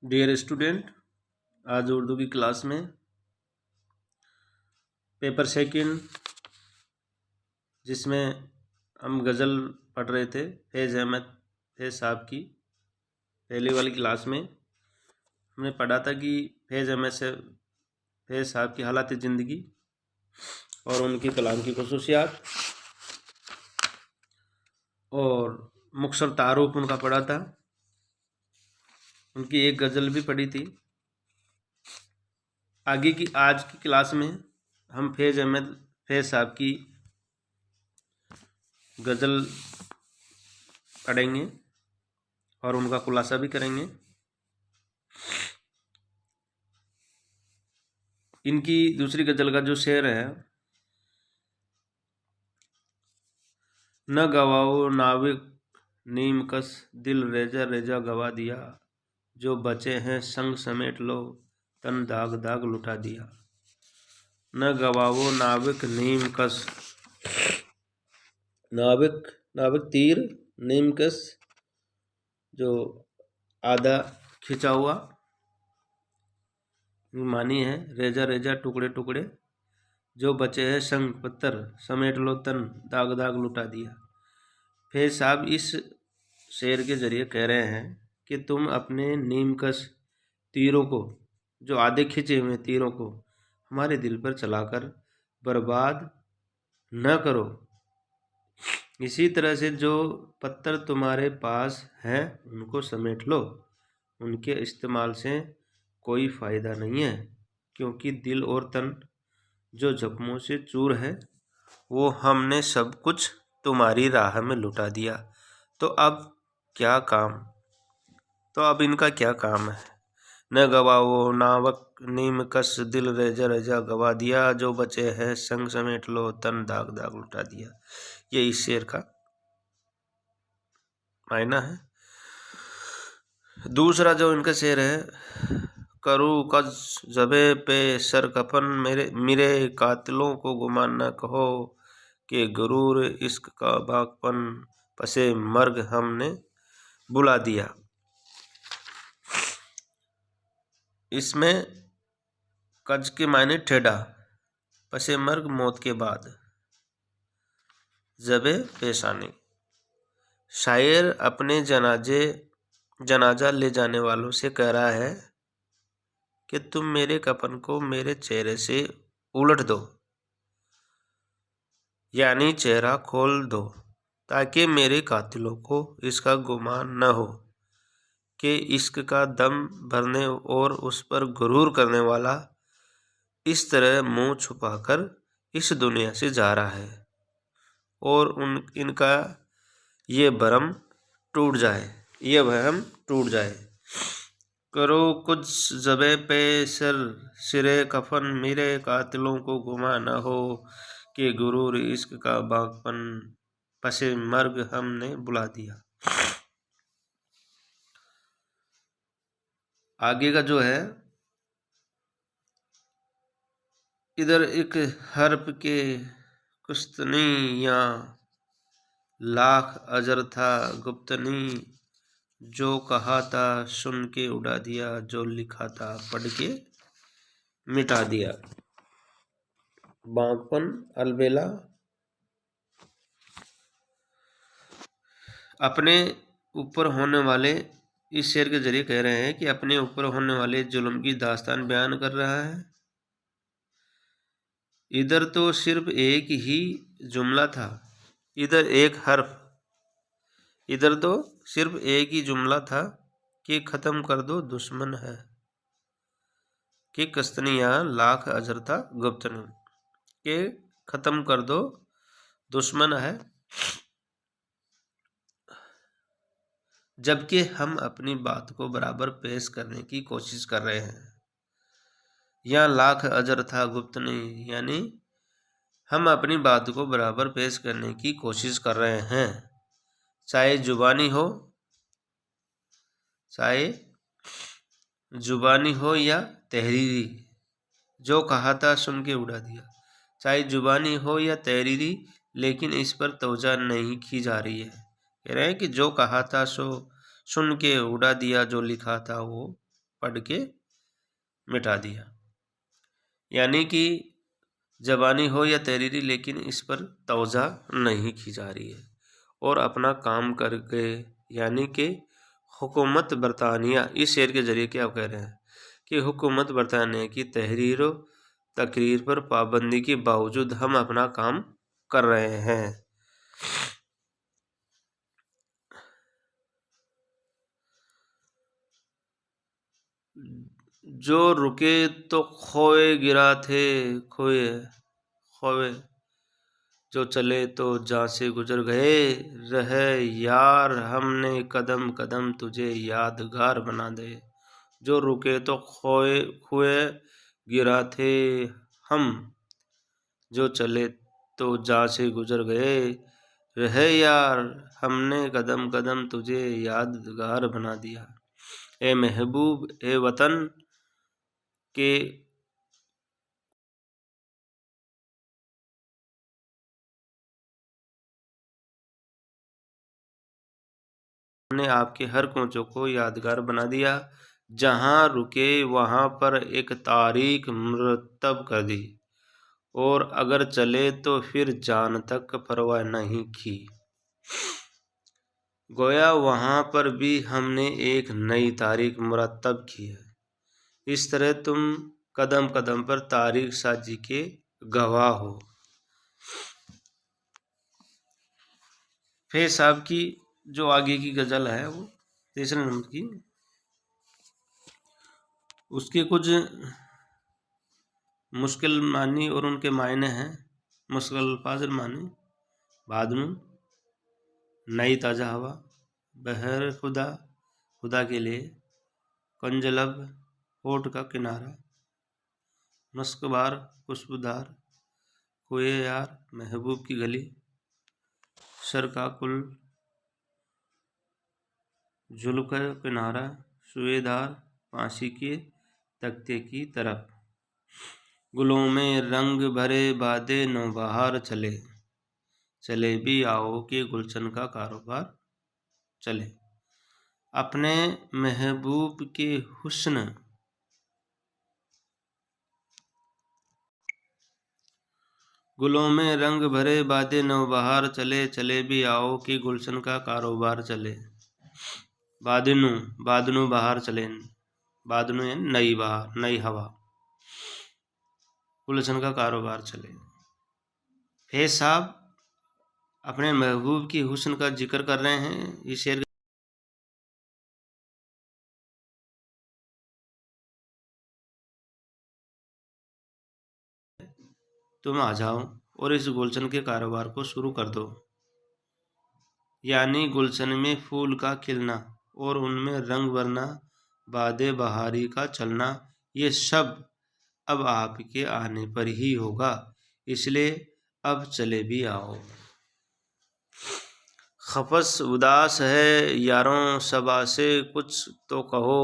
Dear student, आज उर्दू की class में पेपर सेकंड, जिसमें हम गज़ल पढ़ रहे थे फैज़ अहमद फैज़ साहब की। पहले वाली क्लास में हमने पढ़ा था कि फैज़ साहब की हालात ज़िंदगी और उनकी कलाम की खसूसियात, और मुख्तसर तारुफ उनका पढ़ा था। उनकी एक गज़ल भी पढ़ी थी। आज की क्लास में हम फैज़ साहब की गज़ल पढ़ेंगे और उनका खुलासा भी करेंगे। इनकी दूसरी गज़ल का जो शेर है, न गवाओ नाविक नीम कस दिल रेजा रेजा गवा दिया, जो बचे हैं संग समेट लो तन दाग दाग लुटा दिया। न गवाओ नाविक नीम कस, नाविक तीर, नीम कस जो आधा खिंचा हुआ, मानी है रेजा रेजा टुकड़े टुकड़े, जो बचे हैं संग पत्थर समेट लो तन दाग दाग लुटा दिया। फैज़ साहब इस शेर के जरिए कह रहे हैं कि तुम अपने नीमकश तीरों को, जो आधे खिंचे हुए तीरों को हमारे दिल पर चलाकर बर्बाद न करो। इसी तरह से जो पत्थर तुम्हारे पास हैं उनको समेट लो। उनके इस्तेमाल से कोई फ़ायदा नहीं है, क्योंकि दिल और तन जो जख्मों से चूर है वो हमने सब कुछ तुम्हारी राह में लुटा दिया। तो अब इनका क्या काम है? न गवाओ नावक नीम कस दिल रेजा रेजा गवा दिया, जो बचे हैं संग समेट लो तन दाग दाग लुटा दिया। ये इस शेर का मायना है। दूसरा जो इनका शेर है, करू कज जबे पे सर कफन मेरे कातिलों को गुमान न कहो, कि गुरूर इश्क का बागपन पसे मर्ग हमने बुला दिया। इसमें कज के मायने ठेडा, पसे मर्ग मौत के बाद, जबे पेशानी। शायर अपने जनाजा ले जाने वालों से कह रहा है कि तुम मेरे कफन को मेरे चेहरे से उलट दो, यानी चेहरा खोल दो, ताकि मेरे कातिलों को इसका गुमान न हो कि इश्क का दम भरने और उस पर गुरूर करने वाला इस तरह मुंह छुपाकर इस दुनिया से जा रहा है, और इनका ये भ्रम टूट जाए। करो कुछ जबे पे सिरे कफन मेरे कातिलों को गुमा न हो, कि गुरूर इश्क का बागपन पसे मर्ग हमने बुला दिया। आगे का जो है, इधर एक हर्फ के कुस्तनी या लाख अजर था गुप्तनी, जो कहा था सुन के उड़ा दिया, जो लिखा था पढ़ के मिटा दिया। बागपन अलबेला अपने ऊपर होने वाले, इस शेर के जरिए कह रहे हैं कि अपने ऊपर होने वाले जुल्म की दास्तान बयान कर रहा है। इधर तो सिर्फ एक ही जुमला था, इधर तो सिर्फ एक ही जुमला था कि ख़त्म कर दो दुश्मन है, कि कस्तनिया लाख अजर था गुप्तनी, के ख़त्म कर दो दुश्मन है। जबकि हम अपनी बात को बराबर पेश करने की कोशिश कर रहे हैं। यहाँ लाख अजर था गुप्तनी, यानी हम अपनी बात को बराबर पेश करने की कोशिश कर रहे हैं, चाहे जुबानी हो या तहरीरी। जो कहा था सुन के उड़ा दिया, चाहे जुबानी हो या तहरीरी, लेकिन इस पर तवज्जो नहीं की जा रही है। कह रहे हैं कि जो कहा था सो सुन के उड़ा दिया, जो लिखा था वो पढ़ के मिटा दिया। यानी कि जबानी हो या तहरीरी, लेकिन इस पर तवज्जो नहीं की जा रही है और अपना काम कर गए। यानी कि हुकूमत बरतानिया, इस शेर के ज़रिए क्या कह रहे हैं कि हुकूमत बरतानिया की तहरीर व तकरीर पर पाबंदी के बावजूद हम अपना काम कर रहे हैं। जो रुके तो खोए गिरा थे खोए खोए, जो चले तो जहाँ से गुजर गए रहे यार, हमने कदम कदम तुझे यादगार बना दे। जो रुके तो खोए खोए गिरा थे हम, जो चले तो जहाँ से गुजर गए रहे यार, हमने कदम कदम तुझे यादगार बना दिया। ए महबूब ए वतन के हमने आपके हर कोचों को यादगार बना दिया। जहाँ रुके वहाँ पर एक तारीख मुरतब कर दी, और अगर चले तो फिर जान तक परवाह नहीं की। गोया वहाँ पर भी हमने एक नई तारीख मुरतब की है। इस तरह तुम कदम कदम पर तारीख साजी के गवाह हो। फैज साहब की जो आगे की गज़ल है वो तीसरे नंबर की, उसके कुछ मुश्किल मानी और उनके मायने हैं। मुश्किल अल्फाज मानी: बादनु, नई ताज़ा हवा, बहर खुदा, खुदा के लिए, कंजलब, होठ का किनारा, मस्कबार, खुशबूदार, कोए यार, महबूब की गली, सर का कुल, जुल्फ़ का किनारा, सुएदार, फांसी के तख्ते की तरफ, गुलों में रंग भरे बादे नौबहार चले, चले भी आओ के गुलशन का कारोबार चले। अपने महबूब के हुस्न, गुलों में रंग भरे बादे नौबहार चले, चले भी आओ कि गुलशन का कारोबार चले। बादनु, बादनु बहार चले, बादनु यानी नई बहार, नई हवा, गुलशन का कारोबार चले। फैज साहब अपने महबूब की हुस्न का जिक्र कर रहे हैं। इस शेर तुम आ जाओ और इस गुलशन के कारोबार को शुरू कर दो। यानी गुलशन में फूल का खिलना और उनमें रंग भरना, बादे बहारी का चलना, ये सब अब आपके आने पर ही होगा। इसलिए अब चले भी आओ। खफस उदास है यारों सबा से कुछ तो कहो,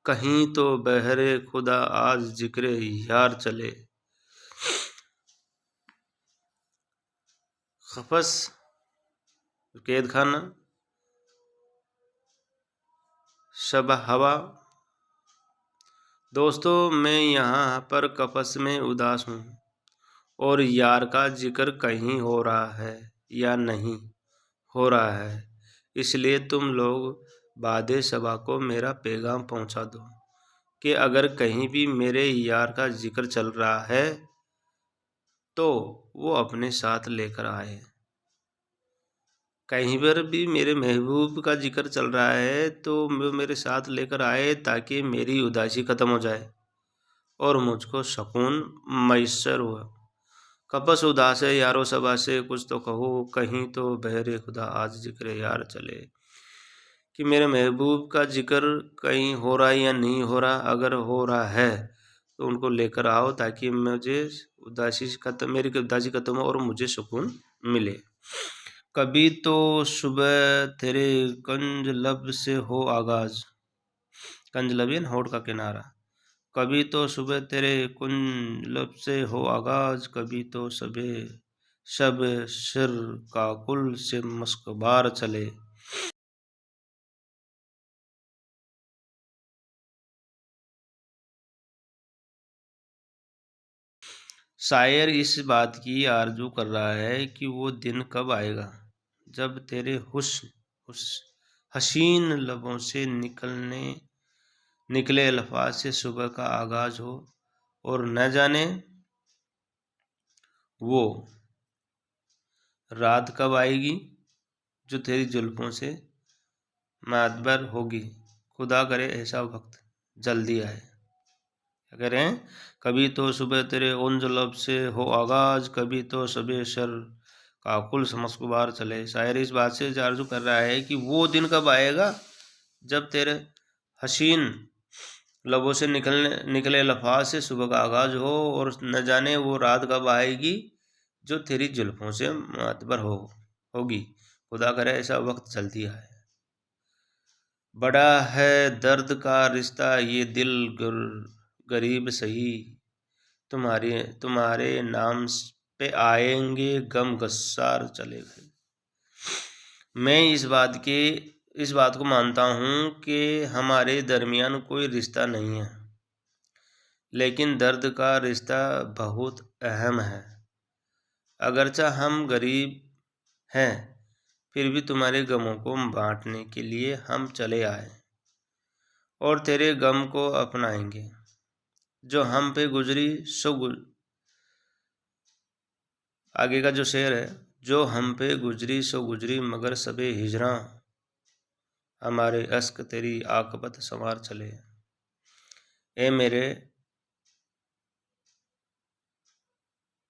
कहीं तो बहरे खुदा आज जिक्र यार चले। खफस कैद खाना, शब हवा। दोस्तों मैं यहाँ पर कफस में उदास हूँ और यार का जिक्र कहीं हो रहा है या नहीं हो रहा है, इसलिए तुम लोग बादे सबा को मेरा पैगाम पहुँचा दो कि अगर कहीं भी मेरे यार का जिक्र चल रहा है तो वो अपने साथ लेकर आए। कहीं पर भी मेरे महबूब का जिक्र चल रहा है तो वो मेरे साथ लेकर आए, ताकि मेरी उदासी ख़त्म हो जाए और मुझको सुकून मैसर हुआ। कपस उदास है यारो सबा से कुछ तो कहो, कहीं तो बहरे खुदा आज जिक्र यार चले। कि मेरे महबूब का जिक्र कहीं हो रहा है या नहीं हो रहा, अगर हो रहा है तो उनको लेकर आओ ताकि मुझे मेरी उदासी खत्म हो और मुझे सुकून मिले। कभी तो सुबह तेरे कंज लब से हो आगाज, कंज लब यानी होठ का किनारा। कभी तो सुबह तेरे कुंज लब से हो आगाज, कभी तो शब सिर का कुल से मस्कबार चले। शायर इस बात की आरजू कर रहा है कि वो दिन कब आएगा जब तेरे हसीन लबों से निकले अल्फाज से सुबह का आगाज हो, और न जाने वो रात कब आएगी जो तेरी जुल्फों से मातबर होगी। खुदा करे ऐसा वक्त जल्दी आए। क्या कह रहे हैं? कभी तो सुबह तेरे उन लब से हो आगाज, कभी तो सबे शर का कुल समस्कुबार चले। शायर इस बात से आरज़ू कर रहा है कि वो दिन कब आएगा जब तेरे हसीन लबों से निकले लफ्ज़ से सुबह का आगाज हो, और न जाने वो रात कब आएगी जो तेरी जुल्फों से मातबर होगी। खुदा करे ऐसा वक्त जल्दी आए। बड़ा है दर्द का रिश्ता ये दिल गरीब सही, तुम्हारे नाम पे आएंगे गम गस्सार चले गए। मैं इस बात को मानता हूँ कि हमारे दरमियान कोई रिश्ता नहीं है, लेकिन दर्द का रिश्ता बहुत अहम है। अगरचा हम गरीब हैं, फिर भी तुम्हारे गमों को बांटने के लिए हम चले आए और तेरे गम को अपनाएंगे। जो हम पे गुजरी आगे का जो शेर है, जो हम पे गुजरी सो गुजरी मगर सबे हिजरा, हमारे अश्क तेरी आकबत संवार चले। ए मेरे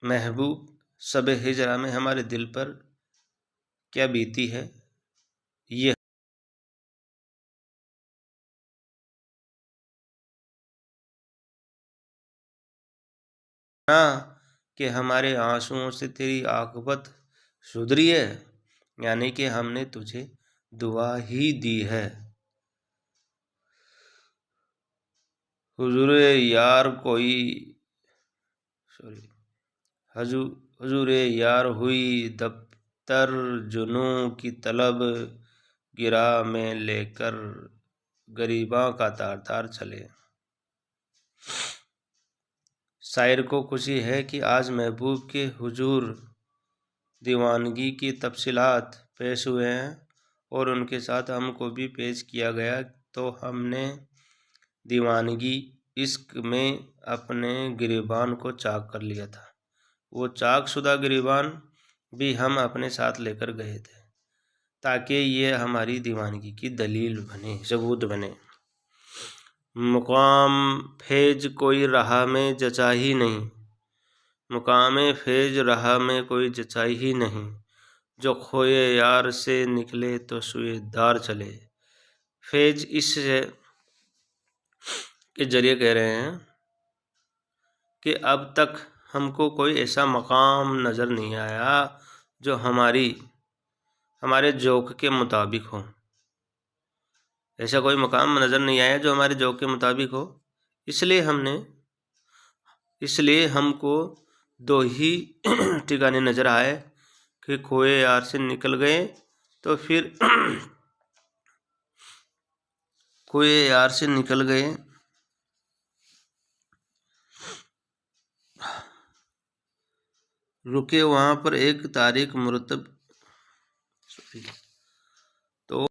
महबूब, सबे हिजरा में हमारे दिल पर क्या बीती है, ये ना कि हमारे आंसुओं से तेरी आकबत सुधरी है, यानी कि हमने तुझे दुआ ही दी है। हुजूर यार कोई हुजूर यार हुई दफ्तर जुनू की तलब, गिरा में लेकर गरीबा का तार तार चले। शायर को खुशी है कि आज महबूब के हुजूर दीवानगी की तफसीलात पेश हुए हैं और उनके साथ हमको भी पेश किया गया, तो हमने दीवानगी इश्क में अपने गिरबान को चाक कर लिया था। वो चाकशुदा गिरबान भी हम अपने साथ लेकर गए थे, ताकि ये हमारी दीवानगी की दलील बने, सबूत बने। मुकाम फैज कोई राह में जचा ही नहीं, मुकाम फैज राह में कोई जचा ही नहीं, जो खोए यार से निकले तो सुए दार चले। फैज इस के जरिए कह रहे हैं कि अब तक हमको कोई ऐसा मकाम नज़र नहीं आया जो हमारे ज़ौक़ के मुताबिक हो। ऐसा कोई मकाम नज़र नहीं आया जो हमारे ज़ौक़ के मुताबिक हो। इसलिए हमको दो ही ठिकाने नज़र आए कि खोए यार से निकल गए तो फिर खोए यार से निकल गए रुके वहाँ पर एक तारीख मुरतब, तो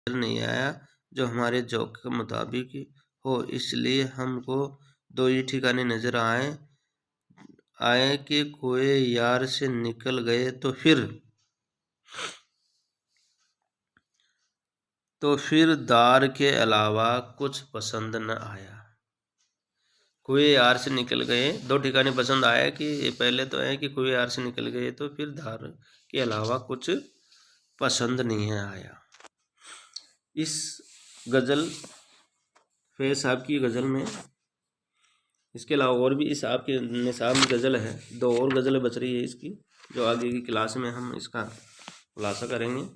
नहीं आया जो हमारे ज़ौक़ के मुताबिक हो। इसलिए हमको दो ही ठिकाने नज़र आए कि खोए यार से निकल गए तो फिर दार के अलावा कुछ पसंद न आया। खोए यार से निकल गए, दो ठिकाने पसंद आया कि पहले तो है कि खोए यार से निकल गए तो फिर दार के अलावा कुछ पसंद नहीं आया। इस गज़ल फैज़ साहब की गज़ल में, इसके अलावा और भी इस आपके निसाब में गज़ल है, दो और गज़लें बच रही है इसकी, जो आगे की क्लास में हम इसका खुलासा करेंगे।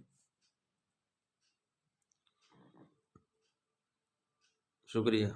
शुक्रिया।